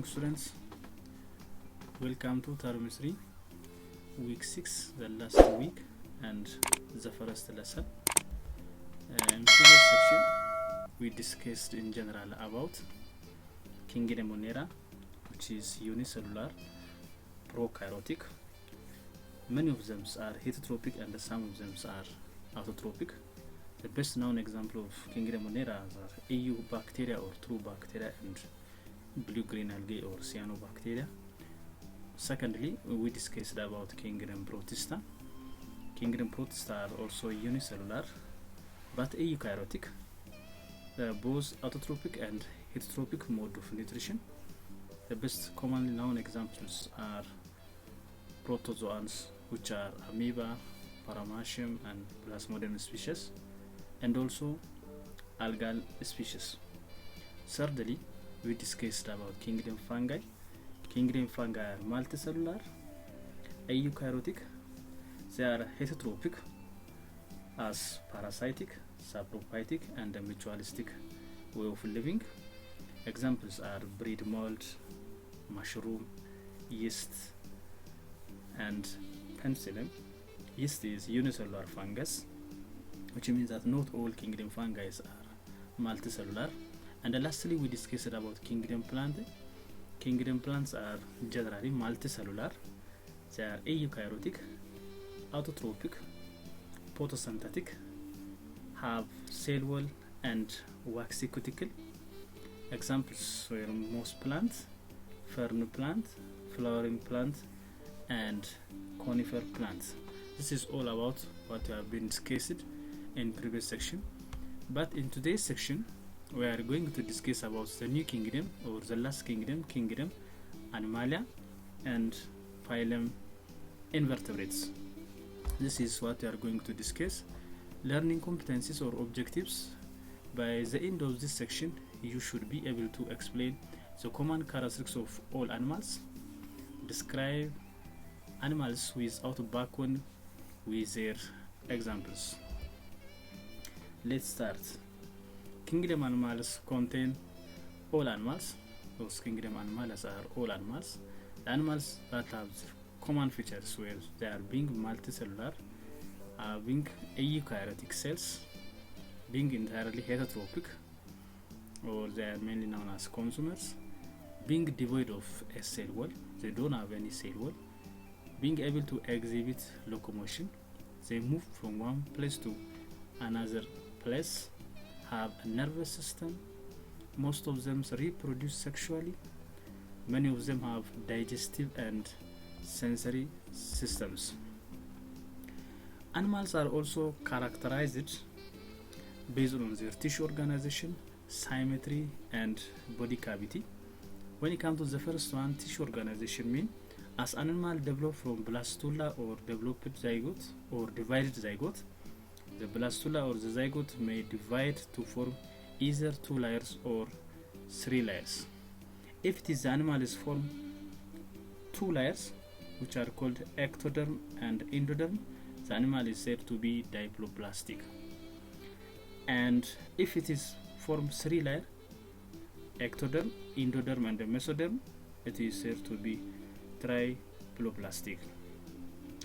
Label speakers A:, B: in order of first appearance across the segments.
A: students, welcome to term 3, week 6, the last week and the first lesson. In previous section we discussed in general about Cnidarians, which is unicellular, prokaryotic. Many of them are heterotrophic and some of them are autotrophic. The best known example of Cnidarians are EU bacteria or true bacteria and blue-green algae or cyanobacteria. Secondly, we discussed about Cnidarian protista. Cnidarian protista are also unicellular but eukaryotic, both autotrophic and heterotrophic mode of nutrition. The best commonly known examples are protozoans, which are amoeba, paramecium and plasmodium species, and also algal species. Thirdly, we discussed about Cnidarian fungi. Cnidarian fungi are multicellular, eukaryotic. They are heterotrophic as parasitic, saprophytic and a mutualistic way of living. Examples are bread mold, mushroom, yeast and penicillin. Yeast is unicellular fungus, which means that not all Cnidarian fungi are multicellular. And lastly, we discussed about Cnidarian plant. Cnidarian plants are generally multicellular. They are eukaryotic, autotrophic, photosynthetic, have cell wall and waxy cuticle. Examples were moss plant, fern plant, flowering plant and conifer plants. This is all about what we have been discussed in previous section. But in today's section, we are going to discuss about the new kingdom or the last kingdom, Kingdom Animalia and phylum Invertebrates. This is what we are going to discuss. Learning competencies or objectives. By the end of this section, you should be able to explain the common characteristics of all animals, describe animals without backbone with their examples. Let's start. Kingdom animals contain all animals. Those kingdom animals are all animals. The animals that have common features where they are being multicellular, being eukaryotic cells, being entirely heterotrophic, or they are mainly known as consumers, being devoid of a cell wall, they don't have any cell wall, being able to exhibit locomotion, they move from one place to another place, have a nervous system, most of them reproduce sexually, many of them have digestive and sensory systems. Animals are also characterized based on their tissue organization, symmetry and body cavity. When it comes to the first one, tissue organization means as an animal developed from blastula or developed zygote or divided zygote, the blastula or the zygote may divide to form either 2 layers or 3 layers. If it is the animal is formed 2 layers, which are called ectoderm and endoderm, the animal is said to be diploblastic. And if it is formed 3 layers, ectoderm, endoderm and mesoderm, it is said to be triploblastic.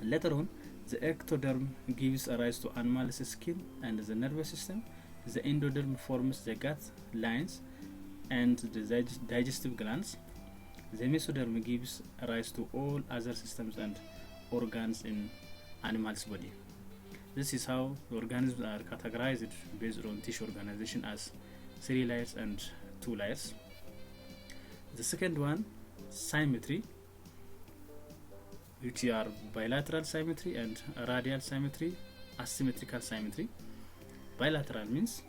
A: Later on, the ectoderm gives rise to animal's skin and the nervous system. The endoderm forms the gut lines and the digestive glands. The mesoderm gives rise to all other systems and organs in animal's body. This is how the organisms are categorized based on tissue organization as 3 layers and 2 layers. The second one, symmetry, which are bilateral symmetry and radial symmetry, asymmetrical symmetry. Bilateral means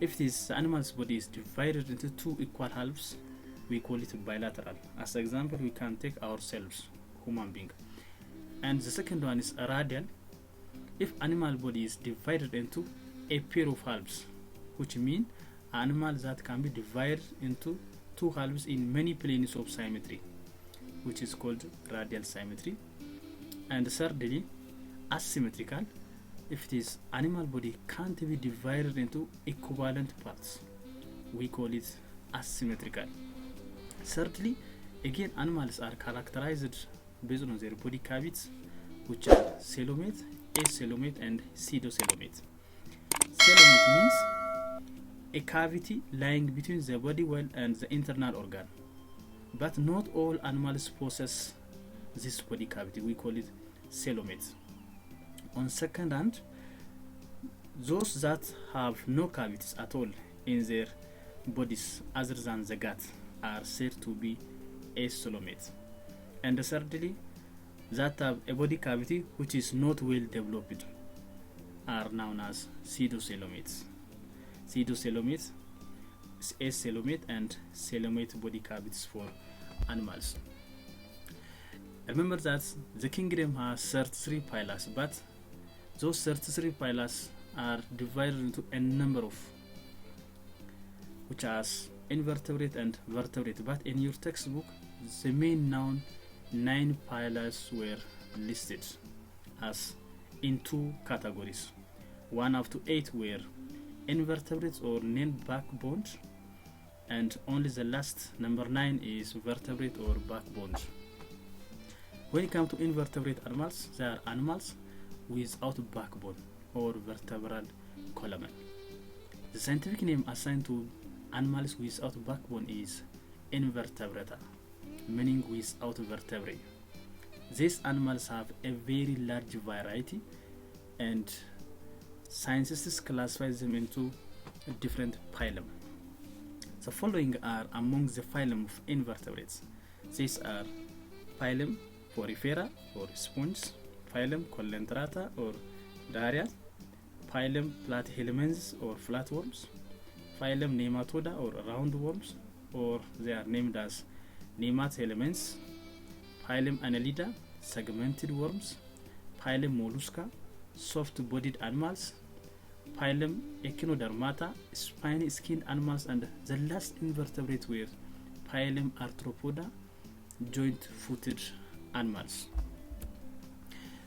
A: if this animal's body is divided into 2 equal halves, we call it bilateral. As an example, we can take ourselves, human being. And the second one is radial. If animal body is divided into a pair of halves, which mean animals that can be divided into 2 halves in many planes of symmetry, which is called radial symmetry. And thirdly, asymmetrical. If it is animal body can't be divided into equivalent parts, we call it asymmetrical. Thirdly, Again, animals are characterized based on their body cavities, which are coelomate, acoelomate, and pseudocoelomate. Coelomate means a cavity lying between the body wall and the internal organ. But not all animals possess this body cavity. We call it coelomate. On second hand, those that have no cavities at all in their bodies other than the gut are said to be acoelomate. And thirdly, that have a body cavity which is not well developed are known as pseudocoelomates. Pseudocoelomates, acoelomate, and coelomate body cavities for animals. Remember that the kingdom has 33 phyla, but those 33 phyla are divided into a number of, which are invertebrate and vertebrate. But in your textbook, the main known 9 phyla were listed as in 2 categories. 1 up to 8 were invertebrates or non-backboned, and only the last number 9 is vertebrate or backboned. When it comes to invertebrate animals, they are animals without backbone or vertebral column. The scientific name assigned to animals without backbone is Invertebrata, meaning without vertebrae. These animals have a very large variety, and scientists classify them into different phylum. The following are among the phylum of invertebrates. These are phylum Porifera or sponge, phylum Coelenterata or Cnidarians, phylum Platyhelminthes or Flatworms, phylum Nematoda or Roundworms, or they are named as Nematohelminthes, phylum Annelida, segmented worms, phylum Mollusca, soft-bodied animals, phylum Echinodermata, spiny-skinned animals, and the last invertebrate were phylum Arthropoda, joint-footed animals.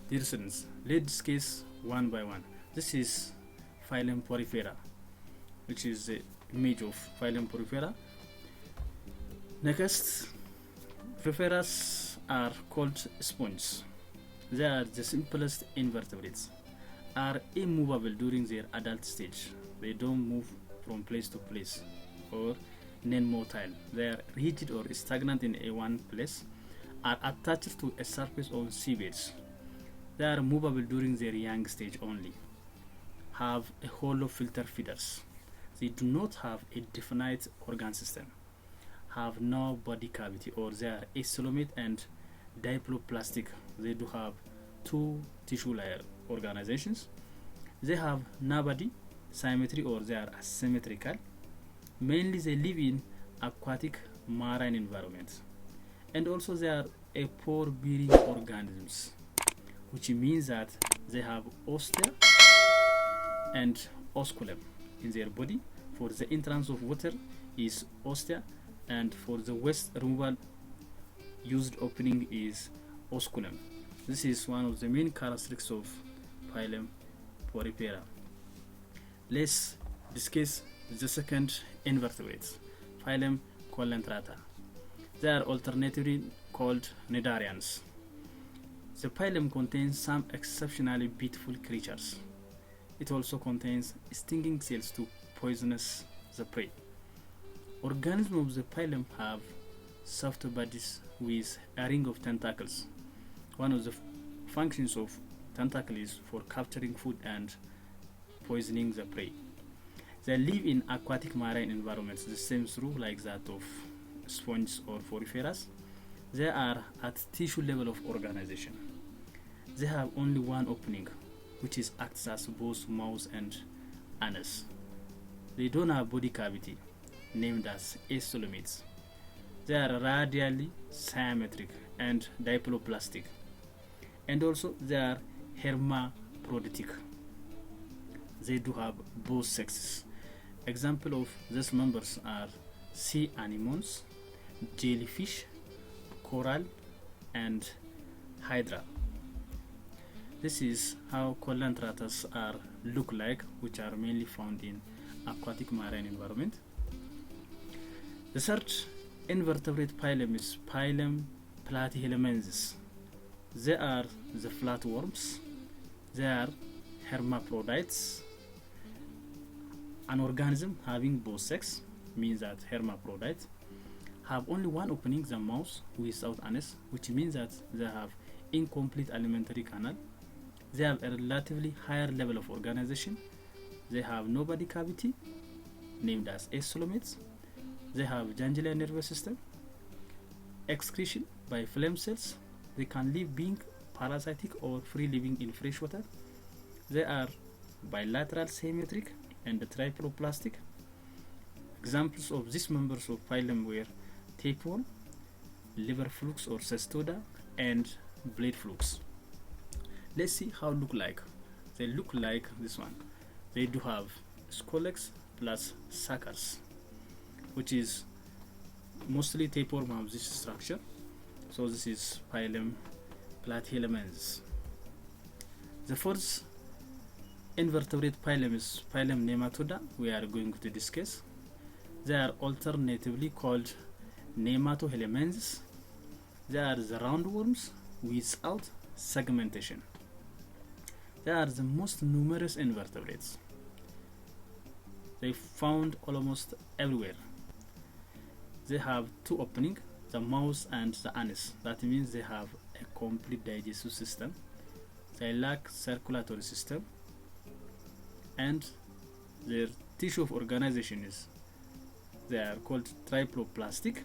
A: Dear students, let's discuss one by one. This is phylum Porifera, which is the image of phylum Porifera. Next, Poriferas are called sponges. They are the simplest invertebrates, are immovable during their adult stage. They don't move from place to place, or non-motile. They are rigid or stagnant in a one place, are attached to a surface on seabeds. They are movable during their young stage only, have a hollow filter feeders. They do not have a definite organ system, have no body cavity, or they are acoelomate and diploplastic. They do have 2 tissue layer organizations. They have no body symmetry, or they are asymmetrical. Mainly they live in aquatic marine environments, and also they are a pore-bearing organisms, which means that they have ostia and osculum in their body. For the entrance of water is ostia, and for the waste removal used opening is osculum. This is one of the main characteristics of phylum Porifera. Let's discuss the second invertebrates, phylum Coelenterata. They are alternatively called Cnidarians. The phylum contains some exceptionally beautiful creatures. It also contains stinging cells to poisonous the prey. Organisms of the phylum have soft bodies with a ring of tentacles. One of the functions of tentacle is for capturing food and poisoning the prey. They live in aquatic marine environments, the same through like that of sponges or poriferas. They are at tissue level of organization. They have only one opening, which is acts as both mouth and anus. They don't have body cavity, named as acoelomates. They are radially symmetric and diploplastic, and also they are hermaphroditic. They do have both sexes. Example of these members are sea anemones, jellyfish, coral, and hydra. This is how coelenteratas are look like, which are mainly found in aquatic marine environment. The third invertebrate phylum is phylum Platyhelminthes. They are the flatworms. They are hermaphrodites. An organism having both sex means that hermaphrodites have only one opening, the mouth without anus, which means that they have incomplete alimentary canal. They have a relatively higher level of organization. They have no body cavity, named as acoelomates. They have ganglia nervous system, excretion by phloem cells. They can live being parasitic or free living in fresh water. They are bilateral symmetric and triploplastic. Examples of these members of phylum were tapeworm, liver flukes or cestoda, and blade flukes. Let's see how look like. They look like this one. They do have scolex plus suckers, which is mostly tapeworm have this structure. So this is phylum Platyhelminthes. The first invertebrate phylum is phylum Nematoda. We are going to discuss. They are alternatively called Nematohelminthes. They are the roundworms without segmentation. They are the most numerous invertebrates. They found almost everywhere. They have two openings, the mouth and the anus. That means they have a complete digestive system. They lack circulatory system, and their tissue of organization is, they are called triploplastic,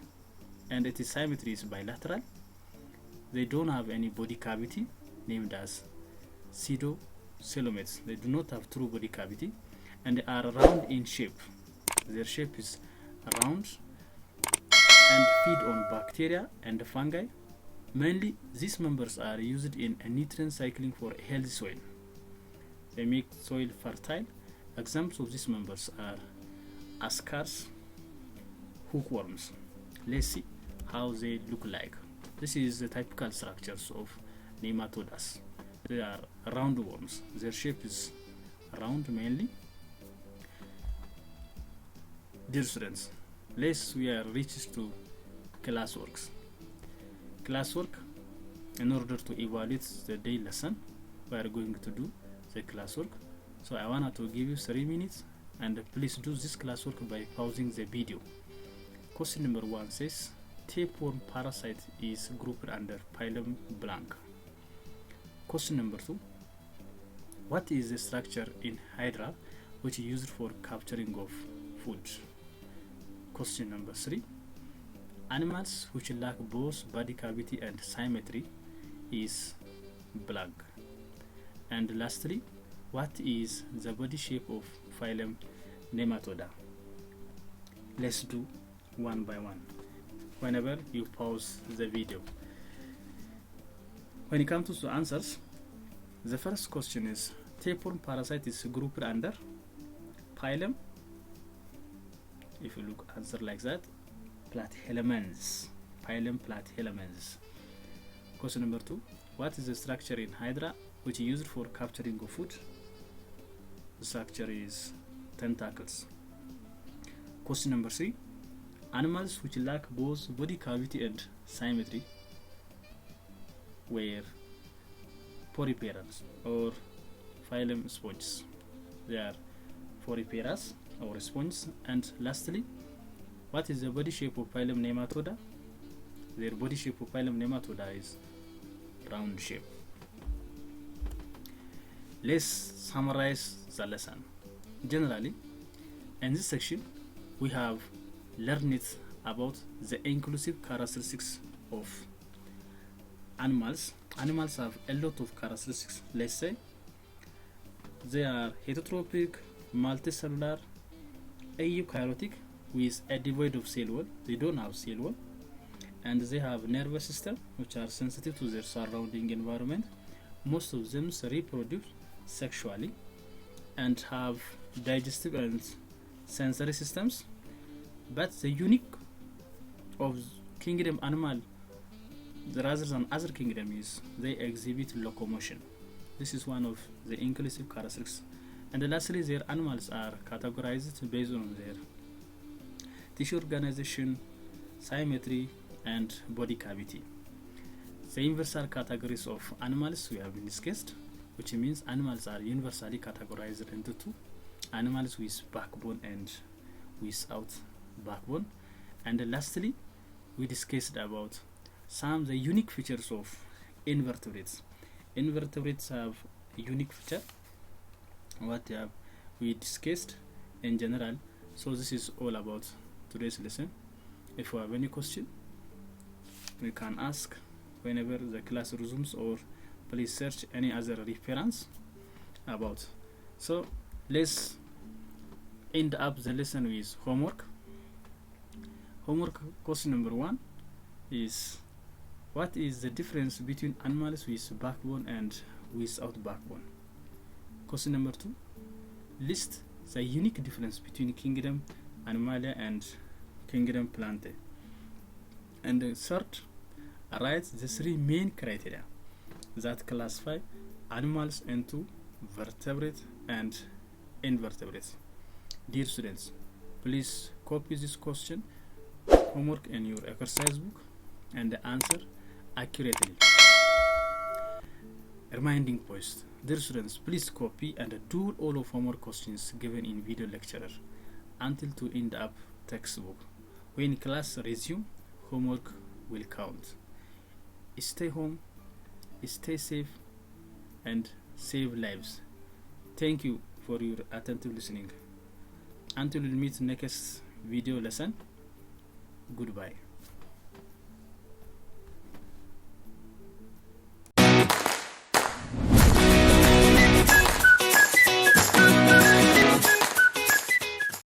A: and its symmetry is bilateral. They don't have any body cavity, named as pseudocoelomates. They do not have true body cavity, and they are round in shape. Their shape is round and feed on bacteria and fungi. Mainly, these members are used in a nutrient cycling for a healthy soil. They make soil fertile. Examples of these members are ascars, hookworms. Let's see how they look like. This is the typical structures of nematodas. They are roundworms. Their shape is round mainly. Dear students, we are reached to classworks. Classwork, in order to evaluate the day lesson, we are going to do the classwork. So I wanted to give you 3 minutes, and please do this classwork by pausing the video. Question number 1 says, tapeworm parasite is grouped under phylum blank. Question number 2, what is the structure in hydra which is used for capturing of food? Question number 3, animals which lack both body cavity and symmetry is blank. And lastly, what is the body shape of phylum Nematoda? Let's do one by one whenever you pause the video. When it comes to answers, the first question is, tapeworm parasite is grouped under phylum, if you look answer like that, Platyhelminthes, phylum Platyhelminthes. Question number 2, what is the structure in hydra which is used for capturing of food? The structure is tentacles. Question number 3, animals which lack both body cavity and symmetry were Poriferas or phylum sponges. They are Poriferas or sponges. And lastly, what is the body shape of phylum Nematoda? Their body shape of phylum Nematoda is round shape. Let's summarize the lesson. Generally, in this section, we have learned about the inclusive characteristics of animals. Animals have a lot of characteristics. Let's say they are heterotrophic, multicellular, eukaryotic with a devoid of cell wall. They don't have cell wall, and they have nervous system which are sensitive to their surrounding environment. Most of them reproduce sexually and have digestive and sensory systems. But the unique of kingdom animal rather than other kingdom is they exhibit locomotion. This is one of the inclusive characteristics. And lastly, their animals are categorized based on their tissue organization, symmetry, and body cavity. The universal categories of animals we have discussed, which means animals are universally categorized into two: animals with backbone and without backbone. And lastly, we discussed about some of the unique features of invertebrates. Invertebrates have a unique feature what we discussed in general. So this is all about today's lesson. If you have any question, we can ask whenever the class resumes, or please search any other reference about. So let's end up the lesson with homework. Homework question number 1 is: what is the difference between animals with backbone and without backbone? Question number 2: list the unique difference between kingdom Animalia and kingdom Plantae. And the third, write the 3 main criteria that classify animals into vertebrate and invertebrates. Dear students, please copy this question homework in your exercise book and answer accurately. Reminding post: dear students, please copy and do all of homework questions given in video lecturer until to end up textbook. When class resume, homework will count. Stay home, stay safe, and save lives. Thank you for your attentive listening. Until we meet next video lesson, goodbye.